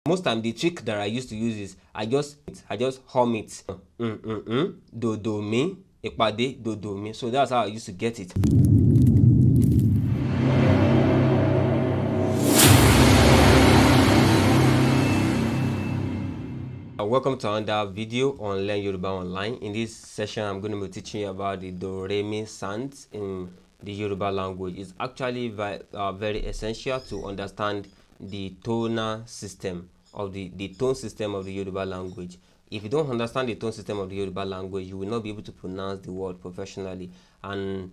Most time the trick that I used to use is I just hum it. Do do mi, ìpàdé do do mi. So that's how I used to get it. Welcome to another video on Learn Yoruba Online. In this session, I'm going to be teaching you about the do re mi sounds in the Yoruba language. It's actually very essential to understand the tonal system of the tone system of the Yoruba language. If you don't understand the tone system of the Yoruba language, you will not be able to pronounce the word professionally. And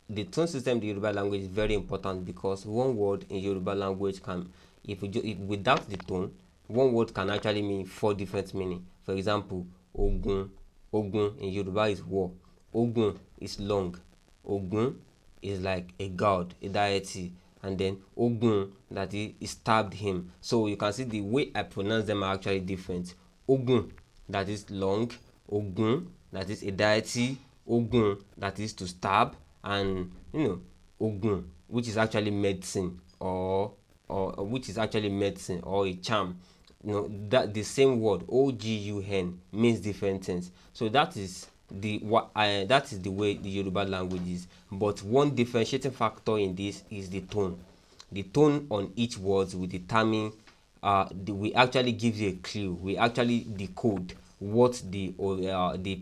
the tone system of the Yoruba language is very important because one word in Yoruba language can, if without the tone, one word can actually mean 4 different meanings. For example, ogun. Ogun in Yoruba is war. Ogun is long. Ogun is like a god, a deity. And then ogun, that he stabbed him. So you can see the way I pronounce them are actually different. Ogun, that is long. Ogun, that is a deity. Ogun, that is to stab. And ogun, which is actually medicine, or which is actually medicine or a charm. That the same word ogun means different things. So that is the way the Yoruba language is. But one differentiating factor in this is the tone. The tone on each word will determine. We actually give you a clue. We actually decode what the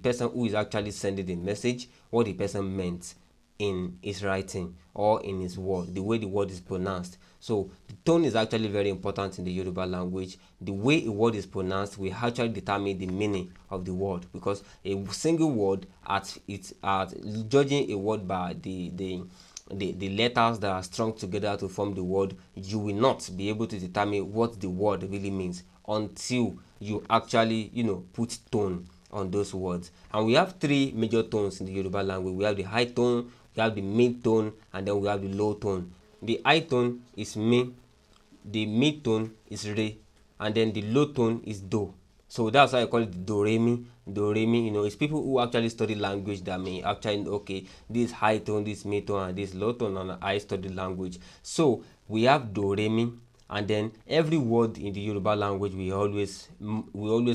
person who is actually sending the message, what the person meant in his writing or in his word, the way the word is pronounced. So the tone is actually very important in the Yoruba language. The way a word is pronounced will actually determine the meaning of the word, because a single word at judging a word by the letters that are strung together to form the word, you will not be able to determine what the word really means until you actually put tone on those words. And we have 3 major tones in the Yoruba language. We have the high tone, we have the mid tone, and then we have the low tone. The high tone is mi, the mid tone is re, and then the low tone is do. So that's why I call it do re mi. Do re mi, it's people who actually study language that may actually okay, this high tone, this mid tone, and this low tone, and I study language. So we have do re mi, and then every word in the Yoruba language we always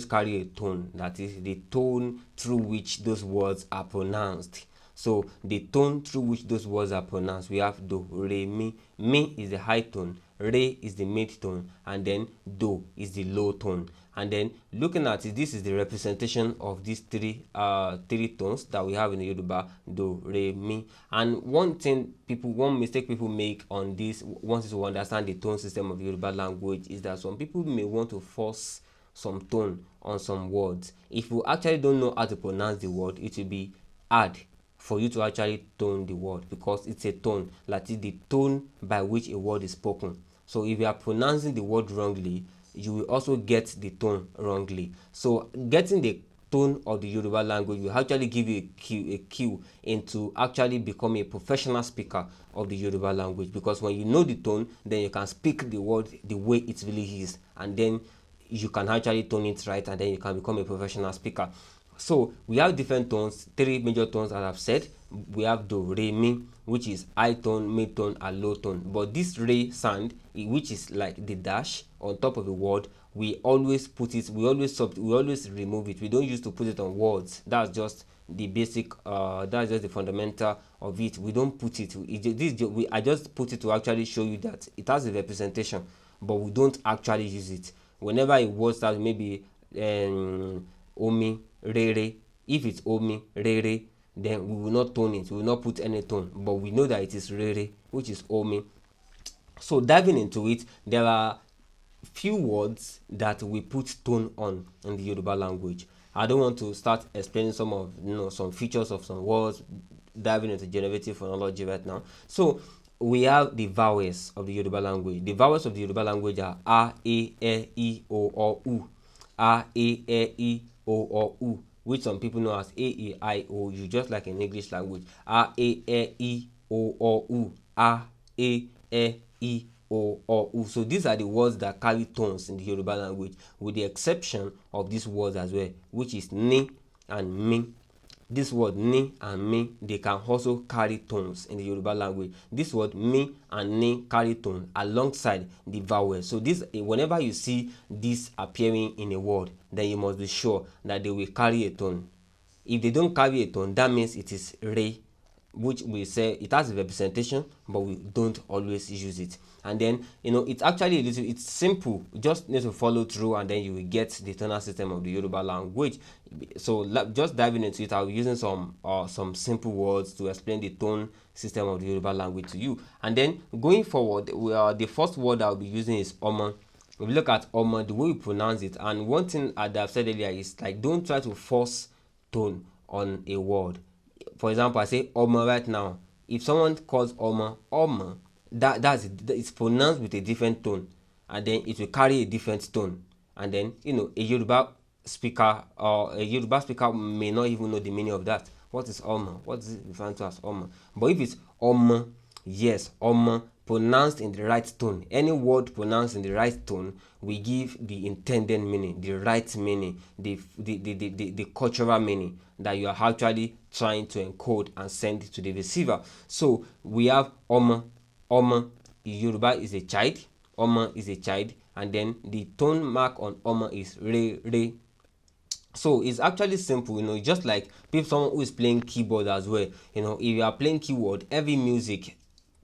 carry a tone, that is the tone through which those words are pronounced. So the tone through which those words are pronounced, we have do, re, mi. Mi is the high tone, re is the mid tone, and then do is the low tone. And then looking at it, this is the representation of these three tones that we have in the Yoruba: do, re, mi. And one mistake people make on this, once you understand the tone system of the Yoruba language, is that some people may want to force some tone on some words. If you actually don't know how to pronounce the word, it will be hard for you to actually tone the word, because it's a tone, like the tone by which a word is spoken. So if you are pronouncing the word wrongly, you will also get the tone wrongly. So getting the tone of the Yoruba language will actually give you a cue into actually become a professional speaker of the Yoruba language, because when you know the tone, then you can speak the word the way it really is, and then you can actually tone it right, and then you can become a professional speaker. So we have different tones, 3 major tones as I've said. We have do, re, mi, which is high tone, mid tone, and low tone. But this re sound, which is like the dash on top of the word, we always remove it. We don't use to put it on words. That's just the basic, that's just the fundamental of it. We don't put it. I just put it to actually show you that it has a representation, but we don't actually use it. Whenever a word starts, maybe omi, rere, if it's omi, rere, then we will not tone it. We will not put any tone, but we know that it is rere, which is omi. So diving into it, there are few words that we put tone on in the Yoruba language. I don't want to start explaining some features of some words, diving into generative phonology right now. So we have the vowels of the Yoruba language. The vowels of the Yoruba language are a, e, o, o, u. A, e, o, o, u, which some people know as a, I, o, u, just like in English language. A, e, o, o, u. A, e, o, o, u. So these are the words that carry tones in the Yoruba language, with the exception of these words as well, which is ni and mi. This word ni and me, they can also carry tones in the Yoruba language. This word me and ni carry tone alongside the vowel. So this, whenever you see this appearing in a word, then you must be sure that they will carry a tone. If they don't carry a tone, that means it is re, which we say it has a representation, but we don't always use it. And then it's actually it's simple. You just need to follow through, and then you will get the tonal system of the Yoruba language. So just diving into it, I'll be using some simple words to explain the tone system of the Yoruba language to you. And then going forward, the first word I'll be using is omo. If you look at omo, the way we pronounce it, and one thing that I've said earlier is like, don't try to force tone on a word. For example, I say omo right now. If someone calls omo, it's pronounced with a different tone, and then it will carry a different tone. And then a Yoruba speaker may not even know the meaning of that. What is omo? What is it referring to as omo? But if it's omo, yes, omo, pronounced in the right tone. Any word pronounced in the right tone will give the intended meaning, the right meaning, the cultural meaning that you are actually trying to encode and send to the receiver. So we have omo. Omo, Yoruba is a child. Omo is a child, and then the tone mark on omo is re. So it's actually simple, just like someone who is playing keyboard as well. If you are playing keyboard, every music,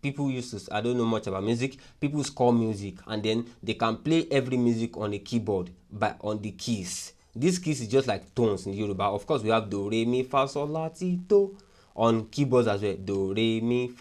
people used to, I don't know much about music, people score music, and then they can play every music on a keyboard on the keys. This keys is just like tones in Yoruba. Of course, we have do, re, mi, fa, sol, la, ti, do on keyboards as well. Do, re, mi,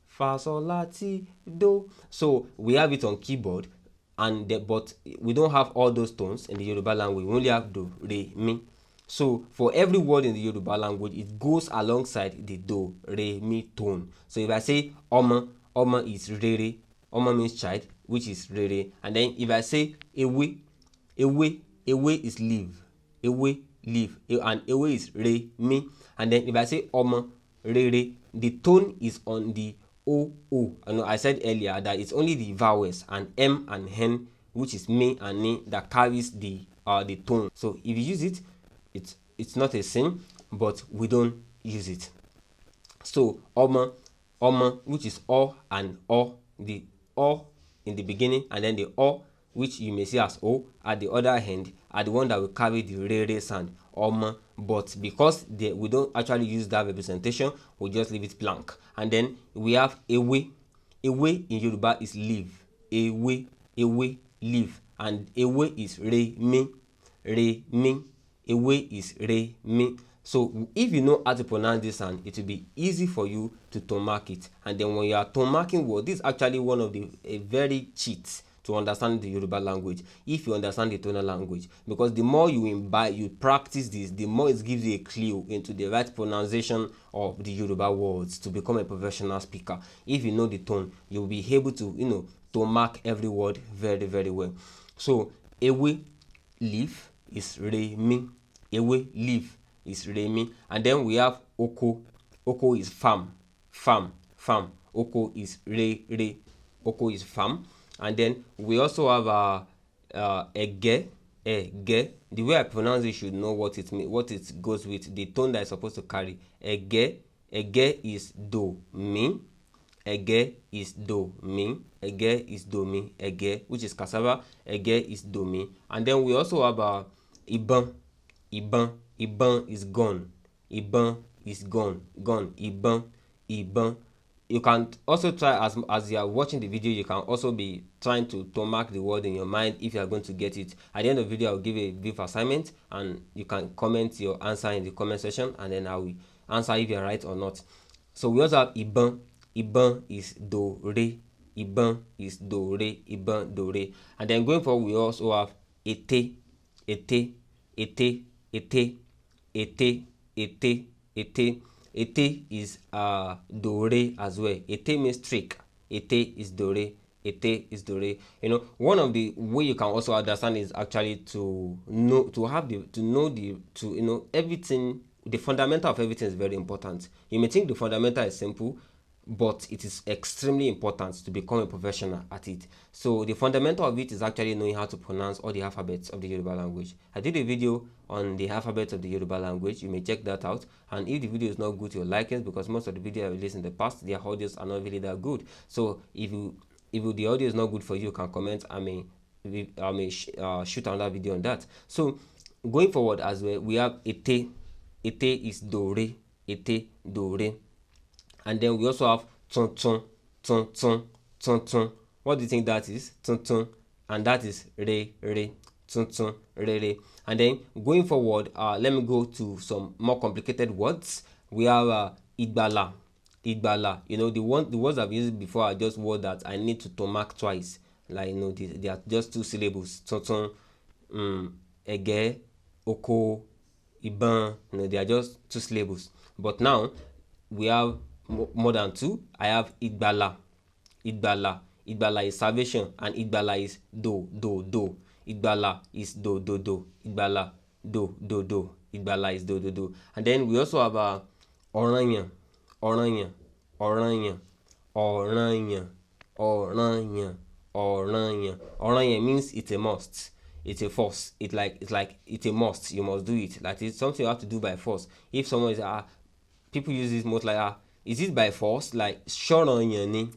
fa, sol, la, ti, do. So we have it on keyboard, but we don't have all those tones in the Yoruba language. We only have do, re, mi. So for every word in the Yoruba language, it goes alongside the do, re, mi tone. So if I say omo, omo is re. Omo means child, which is re. And then if I say ewe, ewe is leaf. Ewe, leaf. And ewe is re, mi. And then if I say omo, re, the tone is on the o. I said earlier that it's only the vowels and m and hen, which is me and ni, that carries the tone. So if you use it, it's not a sin, but we don't use it. So omo, which is o and o, the o in the beginning, and then the o, which you may see as o at the other hand, are the one that will carry the re sound, omo. But because we don't actually use that representation, we just leave it blank. And then we have ewe. Ewe in Yoruba is leaf. Ewe, leaf. And ewe is re, mi. Ewe is re, mi. So if you know how to pronounce this sound, it will be easy for you to tone mark it. And then when you are tone marking word, this is actually one of a very cheats to understand the Yoruba language, if you understand the tonal language. Because the more you practice this, the more it gives you a clue into the right pronunciation of the Yoruba words to become a professional speaker. If you know the tone, you'll be able to tone mark every word very, very well. So ewe, leaf, is re, mi. Ewe, leaf, is re, mi. And then we have oko. Oko is farm. Oko is re. Oko is farm. And then we also have ege. The way I pronounce it, should know what it means, what it goes with, the tone that is supposed to carry. Ege is do, mi. Ege is do, mi. Ege is do, mi. Ege, which is cassava. Ege is do, mi. And then we also have iban. Iban is gone. Iban is gone. Iban. You can also try, as you are watching the video, you can also be trying to mark the word in your mind if you are going to get it. At the end of the video, I'll give a brief assignment, and you can comment your answer in the comment section, and then I will answer if you're right or not. So we also have iban. Iban is do, re. Iban is do, re. Iban, do, re. And then going forward, we also have ete. Ete is do, re as well. Ete means trick. Ete is do, re. Ete is do, re. One of the way you can also understand is actually to know everything. The fundamental of everything is very important. You may think the fundamental is simple, but it is extremely important to become a professional at it. So the fundamental of it is actually knowing how to pronounce all the alphabets of the Yoruba language. I did a video on the alphabets of the Yoruba language. You may check that out. And if the video is not good to your liking, because most of the videos I released in the past, their audios are not really that good. So if the audio is not good for you, you can comment. I may shoot another video on that. So going forward as well, we have ete. Ete is do re. Ete do re. And then we also have ton ton, ton ton, ton ton. What do you think that is? Ton ton. And that is re re. Ton ton, re re. And then going forward, let me go to some more complicated words. We have igbala. Igbala. You know, the words I've used before are just words that I need to mark twice. Like, you know, they are just two syllables. Ton ton, ege, oko, iban. You know, they are just two syllables. But now we have more than two. I have igbala. Igbala. Igbala is salvation, and igbala is do do do. Igbala is do do do. Igbala do do do. Igbala is do do do. And then we also have oranya. Oranya. Oranya. Oranya. Oranya. Oranya. Oranya means it's a must. It's a force. It's a must. You must do it. Like, it's something you have to do by force. If someone is people use this most like is it by force? Like, shoranyani.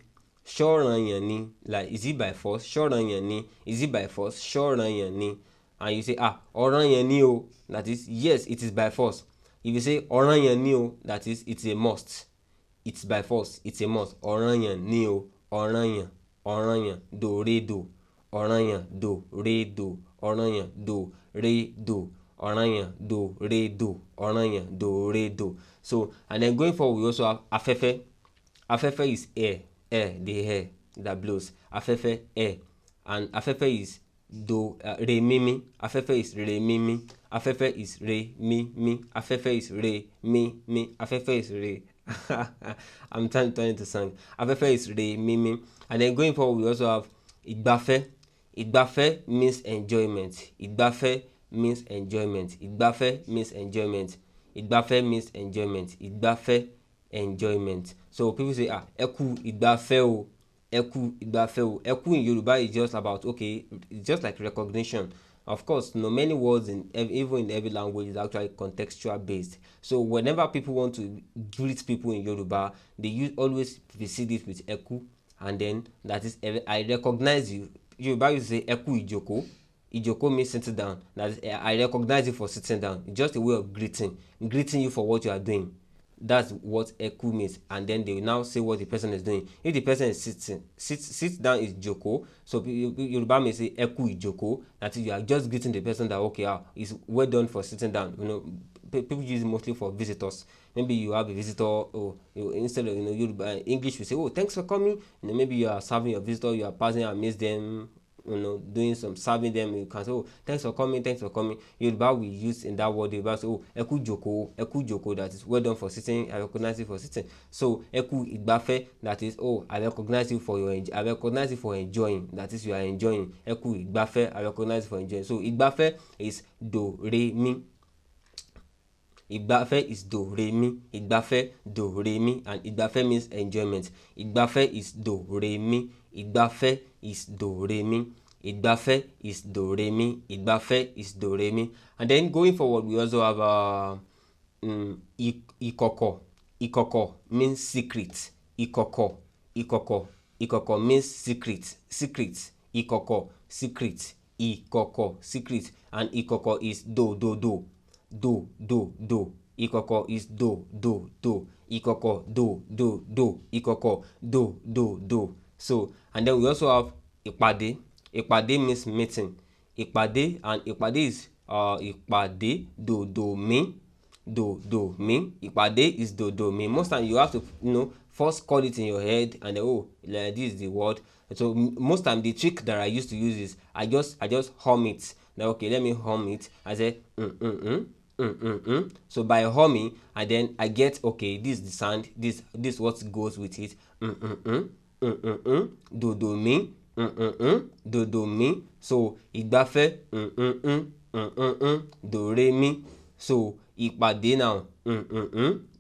Shoranyani. Like, is it by force? Shoranyani. Is it by force? Shoranyani. And you say oranyani o, that is yes, it is by force. If you say oranyani o, that is it's a must. It's by force. It's a must. Oranyani o. Oranya. Oranya. Do re do. Oranya. Do re do. Oranya. Do re do. Oranya. Do re do. Oranya. Do re do. So, and then going forward, we also have afefe. Afefe is air. Air, the air that blows. Afefe, air. And afefe is do re mi mi. Afefe is re mi mi. Afefe is re mi mi. Afefe is re mi mi. Afefe is re. I'm trying to turn into song. Afefe is re mi mi. And then going forward, we also have igbafe. Igbafe means enjoyment. Igbafe means enjoyment. Igbafe means enjoyment. Igbafe means enjoyment. Igbafe, enjoyment. So people say eku igbafe o. Eku igbafe o. Eku in Yoruba is just about, okay, it's just like recognition. Of course, many words even in every language is actually contextual based. So whenever people want to greet people in Yoruba, they always precede it with eku, and then that is I recognize you. Yoruba used to say eku ijoko. Ijoko means sitting down. That is, I recognize you for sitting down. It's just a way of greeting you for what you are doing. That's what eku means. And then they will now say what the person is doing. If the person is sit down is joko. So Yoruba may say eku ijoko. That is, you are just greeting the person that, okay, it's well done for sitting down. You know, people use it mostly for visitors. Maybe you have a visitor, or instead of Yoruba English, we say, oh, thanks for coming. Maybe you are serving your visitor, you are passing and miss them, doing some serving them. You can say, oh, thanks for coming. Yoruba we use in that word. Yoruba say, oh, eku joko, that is well done for sitting. I recognize you for sitting. So eku igbafe, that is, oh, I recognize you for enjoying. That is, you are enjoying. Eku igbafe, I recognize you for enjoying. So igbafe is do re mi. Igbafe is do re mi. Igbafe do re mi, and igbafe means enjoyment. Igbafe is do re mi. Igbafe is do re mi. Igbafe is do re mi. Igbafe is do re mi. And then going forward, we also have ikoko. Ikoko means secret. Ikoko. Ikoko means secret. Ikoko, secret. Ikoko, secret. And ikoko is do. Ikoko is do. Ikoko do. Ikoko do. So, and then we also have ipade. Ipade means meeting. Ipade, and ipade is ipade do me. Ipade is do me. Most time you have to first call it in your head, and then, oh, like, this is the word. So most time the trick that I used to use is I just hum it. Now, okay, let me hum it. I say So by humming, and then I get, okay, this is the sound, this what goes with it. Do mi. Do mi. So igbafe do re mi. So ipade now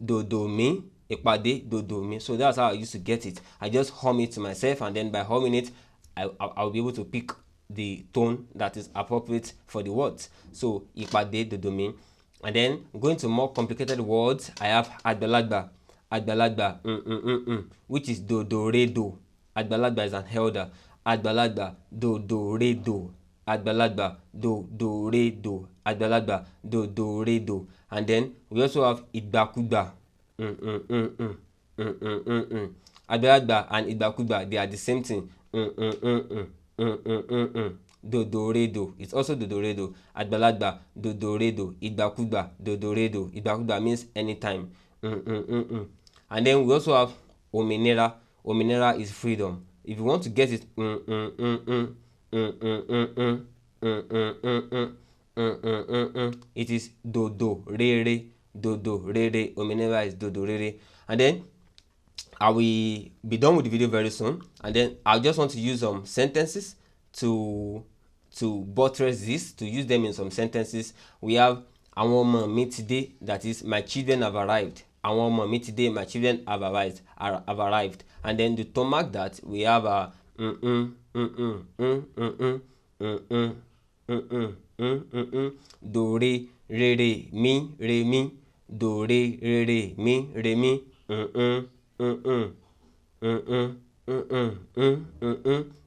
do mi. ìpàdé dòdò mi. So that's how I used to get it. I just hum it to myself, and then by humming it, I'll be able to pick the tone that is appropriate for the words. So ìpàdé dòdò mi. And then going to more complicated words, I have àgbàlagbà, which is do do re do. Àgbàlagbà is an elder. Àgbàlagbà do do re do. Àgbàlagbà do do re do. Àgbàlagbà do do re do. And then we also have ìgbàkúgbà. Àgbàlagbà and ìgbàkúgbà, they are the same thing. Dodoredo. It's also dodoredo. Àgbàlagbà dodoredo. Ìgbàkúgbà dodoredo. Ìgbàkúgbà means anytime. And then we also have òmìnira. Òmìnira is freedom. If you want to get it, it is dodo rere. Dodo rere. Òmìnira is dodo rere. And then I will be done with the video very soon, and then I just want to use some sentences to buttress this, to use them in some sentences. We have àwọn ọmọ mi ti dé, that is my children have arrived. Àwọn ọmọ mi ti dé, my children have arrived. And then to mark that, we have do re re mi, do re re mi.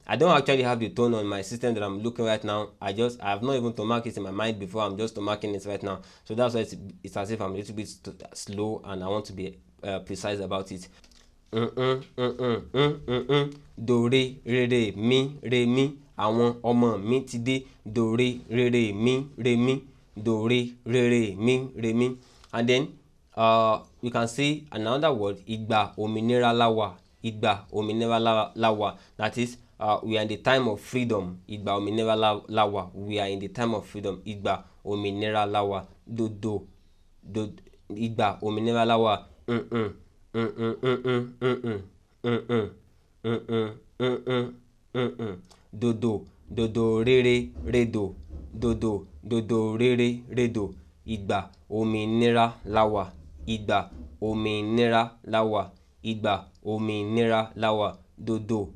I don't actually have the tone on my system that I'm looking right now. I have not even to mark it in my mind before. I'm just to marking it right now. So that's why it's as if I'm a little bit slow, and I want to be precise about it. Do re re mi. Àwọn ọmọ mi ti dé. Do re re mi. Do re re mi. And then you can see another word, ìgbà òmìnira la wà. Ìgbà òmìnira la wà. That is, we are in the time of freedom. Ìgbà òmìnira la wà. We are in the time of freedom. Ìgbà òmìnira la wà. Dodo. Ìgbà òmìnira la wà. Dodo. Dodo rere redo. Dodo. Dodo rere redo. Ìgbà òmìnira la wà. Ìgbà òmìnira la wà. Ìgbà òmìnira la wà. Dodo.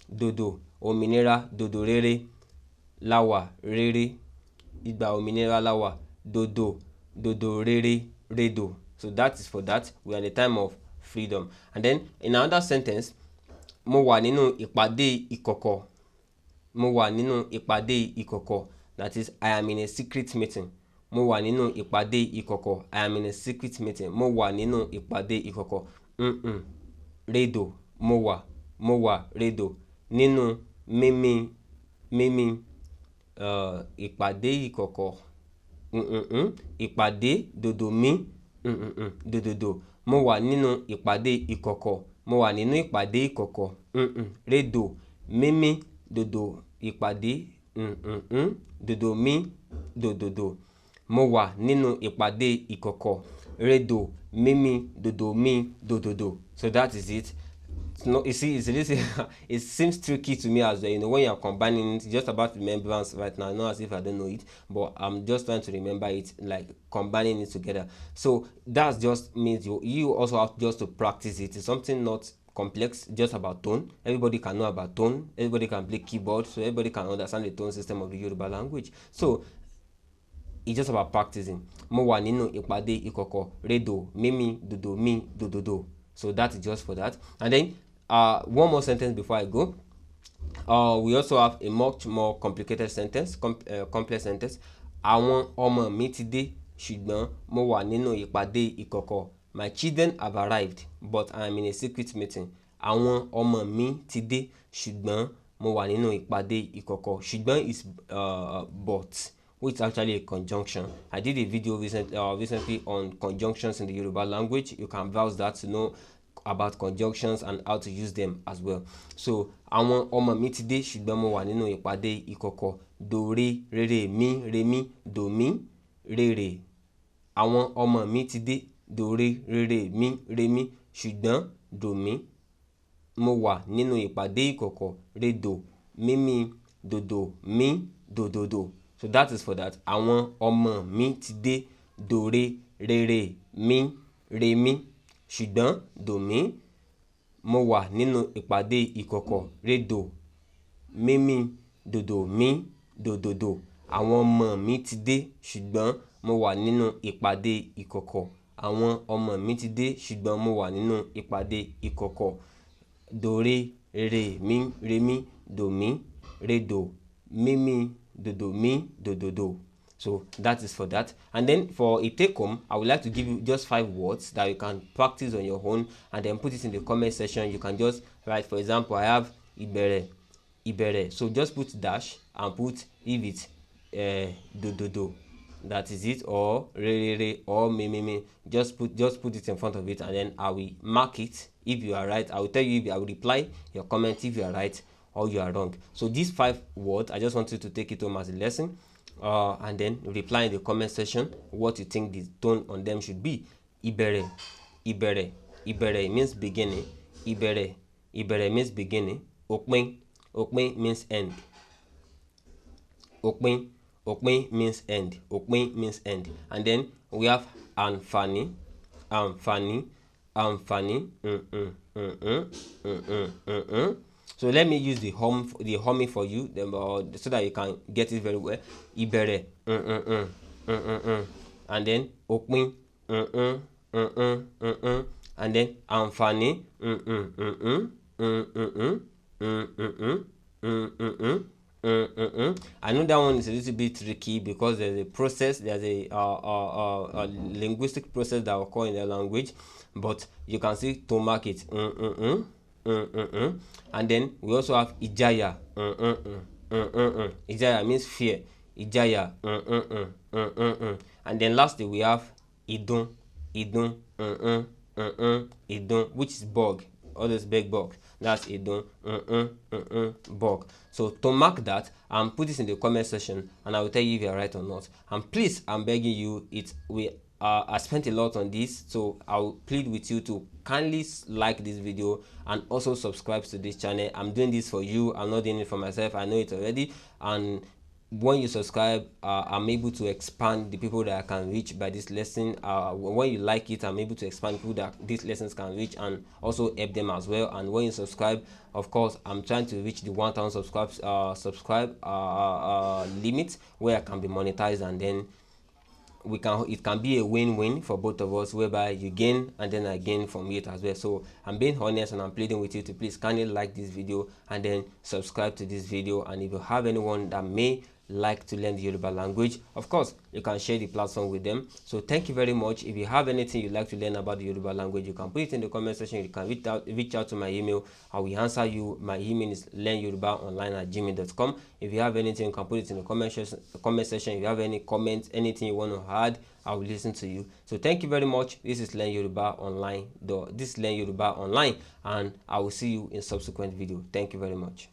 Dodo. Òmìnira dodo rere la wà. Rere. Ìgbà òmìnira la wà. Dodo. Dodo rere redo. So that is for that. We are in the time of freedom. And then in another sentence, mo wà nínú ìpàdé ìkọ̀kọ̀. Mo wà nínú ìpàdé ìkọ̀kọ̀. That is, I am in a secret meeting. Mo wà nínú ìpàdé ìkọ̀kọ̀. I am in a secret meeting. Mo wà nínú ìpàdé ìkọ̀kọ̀. Redo. Mo wà redo. Nínú mímí ìpàdé ìkọ̀kọ̀. Ìpàdé dòdò mi. Dòdòdò. Mo wà nínú ìpàdé ìkọ̀kọ̀. Mo wà nínú ìpàdé ìkọ̀kọ̀. Redo. Mímí dòdò ìpàdé. Dòdò mi. Dòdòdò. Mo wà nínú ìpàdé ìkọ̀kọ̀. Redo. Mímí dòdò mi. Dòdòdò. So that is it. No, you see, it seems tricky to me as well. You know, when you're combining it, just about remembrance right now, not as if I don't know it, but I'm just trying to remember it, like combining it together. So that just means you also have just to practice it. It's something not complex, just about tone. Everybody can know about tone. Everybody can play keyboard, so everybody can understand the tone system of the Yoruba language. So it's just about practicing. Mo wà nínú ìpàdé ìkọ̀kọ̀. Redo. Mímí dòdò mi. Dòdòdò. So that is just for that. And then one more sentence before I go. We also have a much more complicated sentence, complex sentence. Àwọn ọmọ mi ti dé, ṣùgbọ́n mo wà nínú ìpàdé ìkọ̀kọ̀. My children have arrived, but I am in a secret meeting. Àwọn ọmọ mi ti dé, ṣùgbọ́n mo wà nínú ìpàdé ìkọ̀kọ̀. Ṣùgbọ́n is but, which is actually a conjunction. I did a video recently on conjunctions in the Yoruba language. You can browse that to know about conjunctions and how to use them as well. So àwọn ọmọ mi ti dé, ṣùgbọ́n mo wà nínú ìpàdé ìkọ̀kọ̀. Do re rere mi. Do mi rere. Àwọn ọmọ mi ti dé. Do re rere mi. Ṣùgbọ́n do mi. Mo wà nínú ìpàdé ìkọ̀kọ̀. Redo. Mímí dòdò mi. Dòdòdò. So that is for that. Àwọn ọmọ mi ti dé. Do re rere mi. re mi, ṣùgbọ́n do mi. Mo wà nínú ìpàdé ìkọ̀kọ̀ re do mímí dòdò mi dòdòdò. Àwọn ọmọ mi ti dé ṣùgbọ́n mo wà nínú ìpàdé ìkọ̀kọ̀. Àwọn ọmọ mi ti dé ṣùgbọ́n mo wà nínú ìpàdé ìkọ̀kọ̀. Do re re mi do mi re do mímí dòdò mi dòdòdò. So that is for that. And then for a take home, I would like to give you just 5 words that you can practice on your own and then put it in the comment section. You can just write, for example, I have ibere. So just put dash and put if it's do. That is it, or re or me. Just put it in front of it and then I will mark it. If you are right, I will tell you, if I will reply your comment if you are right or you are wrong. So these 5 words, I just want you to take it home as a lesson. And then reply in the comment section what you think the tone on them should be. Ibere means beginning. Ibere means beginning. Òpin means end. Òpin means end. Òpin means end. And then we have àǹfààní. So let me use the humming for you, so that you can get it very well. Ibere, and then òpin, and then àǹfààní, I know that one is a little bit tricky because there's a process, there's a linguistic process that occur in the language, but you can see to mark it. And then we also have ìjayà. Ìjayà means fear. Ìjayà. And then lastly we have ìdun, which is bug. All those big bug. That's ìdun, bug. So to mark that, put this in the comment section and I will tell you if you are right or not. And please, I'm begging you, I spent a lot on this, so I'll plead with you to kindly like this video and also subscribe to this channel. I'm doing this for you. I'm not doing it for myself. I know it already. And when you subscribe, I'm able to expand the people that I can reach by this lesson. When you like it, I'm able to expand people that these lessons can reach and also help them as well. And when you subscribe, of course, I'm trying to reach the 1,000 subscribe limit where I can be monetized, and then it can be a win-win for both of us, whereby you gain and then I gain from it as well. So I'm being honest and I'm pleading with you to please kindly like this video and then subscribe to this video. And if you have anyone that may like to learn the Yoruba language, of course you can share the platform with them. So thank you very much. If you have anything you'd like to learn about the Yoruba language, you can put it in the comment section. You can reach out to my email. I will answer you. My email is learnyorubaonline@gmail.com. If you have anything, you can put it in the comment section. If you have any comments, anything you want to add, I will listen to you. So thank you very much. This is Learn Yoruba Online. This is Learn Yoruba Online, and I will see you in subsequent video. Thank you very much.